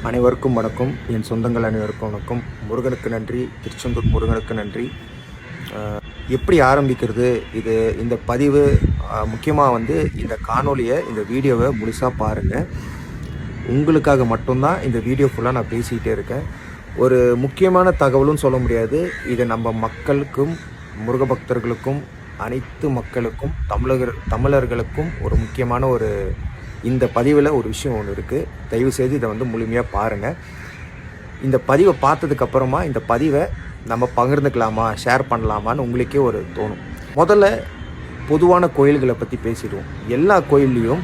அனைவருக்கும் வணக்கம். என் சொந்தங்கள் அனைவருக்கும் வணக்கம். முருகனுக்கு நன்றி, திருச்செந்தூர் முருகனுக்கு நன்றி. எப்படி ஆரம்பிக்கிறது இந்த பதிவு? முக்கியமாக இந்த காணொலியை, இந்த வீடியோவை முழுசாக பாருங்கள். உங்களுக்காக மட்டும்தான் இந்த வீடியோ ஃபுல்லாக நான் பேசிக்கிட்டே இருக்கேன். ஒரு முக்கியமான தகவலும் சொல்ல முடியாது. இது நம்ம மக்களுக்கும், முருக பக்தர்களுக்கும், அனைத்து மக்களுக்கும், தமிழர்களுக்கும் ஒரு முக்கியமான இந்த பதிவில் ஒரு விஷயம் ஒன்று இருக்குது. தயவுசெய்து இதை முழுமையாக பாருங்கள். இந்த பதிவை பார்த்ததுக்கப்புறமா இந்த பதிவை நம்ம பகிர்ந்துக்கலாமா, ஷேர் பண்ணலாமான்னு உங்களுக்கே தோணும். முதல்ல பொதுவான கோயில்களை பற்றி பேசிடுவோம். எல்லா கோயில்லையும்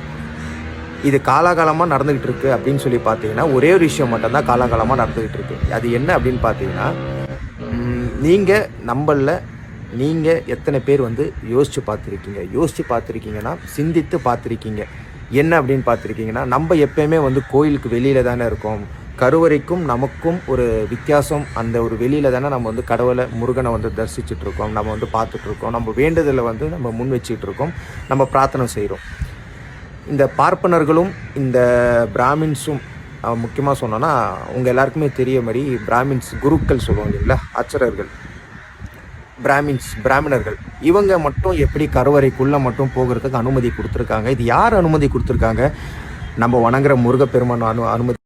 இது காலாகாலமாக நடந்துக்கிட்டு இருக்குது அப்படின்னு சொல்லி பார்த்தீங்கன்னா, ஒரே ஒரு விஷயம் மட்டும்தான் காலாகாலமாக நடந்துக்கிட்டு இருக்குது. அது என்ன அப்படின்னு பார்த்தீங்கன்னா, நீங்கள் எத்தனை பேர் யோசித்து பார்த்துருக்கீங்கன்னா, சிந்தித்து பார்த்துருக்கீங்க. என்ன அப்படின்னு பார்த்துருக்கீங்கன்னா, நம்ம எப்போயுமே கோயிலுக்கு வெளியில் தானே இருக்கோம். கருவறைக்கும் நமக்கும் ஒரு வித்தியாசம். அந்த ஒரு வெளியில் தானே நம்ம கடவுளை, முருகனை தரிசிச்சுட்ருக்கோம், நம்ம பார்த்துட்ருக்கோம். நம்ம வேண்டுதலை நம்ம முன் வச்சுக்கிட்டு நம்ம பிரார்த்தனை செய்கிறோம். இந்த பார்ப்பனர்களும் இந்த பிராமின்ஸும், முக்கியமாக சொன்னோன்னா உங்கள் எல்லாருக்குமே தெரிய மாதிரி, பிராமின்ஸ் குருக்கள் சொல்லுவாங்க இல்லைங்களா, ஆச்சாரர்கள், பிராமணர்கள், இவங்க மட்டும் எப்படி கருவறைக்குள்ளே மட்டும் போகிறதுக்கு அனுமதி கொடுத்துருக்காங்க? இது யார் அனுமதி கொடுத்துருக்காங்க? நம்ம வணங்குற முருகப்பெருமான் அனுமதி